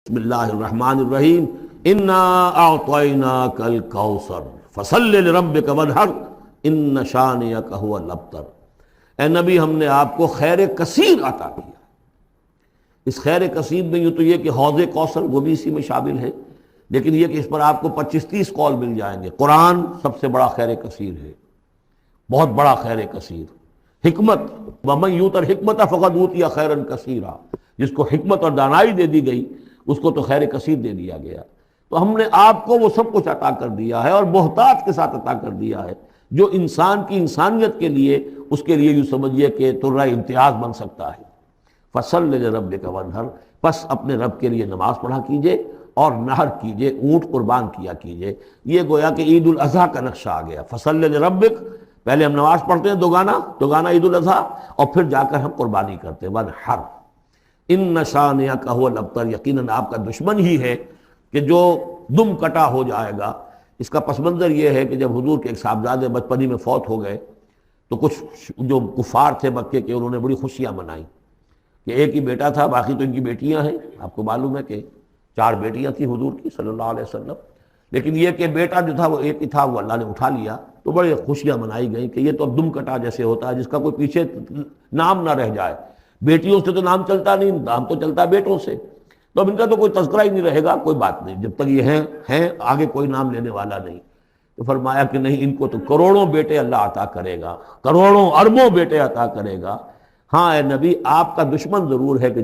بسم اللہ الرحمن الرحیم انا اعطیناک الکوثر فصل لربک وانحر ان شانئک هو الابتر۔ اے نبی، ہم نے آپ کو خیر کثیر عطا کیا۔ اس خیر کثیر میں یوں تو یہ کہ حوض کوثر وہ بھی اسی میں شامل ہے، لیکن یہ کہ اس پر آپ کو 25-30 قول مل جائیں گے۔ قرآن سب سے بڑا خیر کثیر ہے، بہت بڑا خیر کثیر۔ حکمت، ومن یؤت الحکمت فقد اوتی خیرا کثیرا، جس کو حکمت اور دانائی دے دی گئی اس کو تو خیر کثیر دے دیا گیا۔ تو ہم نے آپ کو وہ سب کچھ عطا کر دیا ہے، اور محتاط کے ساتھ عطا کر دیا ہے، جو انسان کی انسانیت کے لیے، اس کے لیے یوں سمجھیے کہ ترہ امتیاز بن سکتا ہے۔ فصل لربک وانحر، پس اپنے رب کے لیے نماز پڑھا کیجئے اور نحر کیجئے، اونٹ قربان کیا کیجئے۔ یہ گویا کہ عید الاضحیٰ کا نقشہ آ گیا۔ فصل لربک، پہلے ہم نماز پڑھتے ہیں دوگانا عید الاضحیٰ، اور پھر جا کر ہم قربانی کرتے ہیں۔ وانحر ان شانئک هو الابتر، یقیناً آپ کا دشمن ہی ہے کہ جو دم کٹا ہو جائے گا۔ اس کا پس منظر یہ ہے کہ جب حضور کے ایک صاحبزادے بچپنی میں فوت ہو گئے تو کچھ جو کفار تھے مکے کے، انہوں نے بڑی خوشیاں منائیں کہ ایک ہی بیٹا تھا، باقی تو ان کی بیٹیاں ہیں۔ آپ کو معلوم ہے کہ 4 بیٹیاں تھیں حضور کی صلی اللہ علیہ وسلم، لیکن یہ کہ بیٹا جو تھا وہ ایک ہی تھا، وہ اللہ نے اٹھا لیا، تو بڑے خوشیاں منائی گئیں کہ یہ تو اب دم کٹا جیسے ہوتا ہے جس کا کوئی پیچھے نام نہ رہ جائے۔ بیٹیوں سے تو نام چلتا نہیں، نام تو چلتا ہے بیٹوں سے، تو اب ان کا تو کوئی تذکرہ ہی نہیں رہے گا۔ کوئی بات نہیں، جب تک یہ ہیں آگے کوئی نام لینے والا نہیں۔ تو فرمایا کہ نہیں، ان کو تو کروڑوں بیٹے اللہ عطا کرے گا، کروڑوں اربوں بیٹے عطا کرے گا۔ ہاں اے نبی، آپ کا دشمن ضرور ہے کہ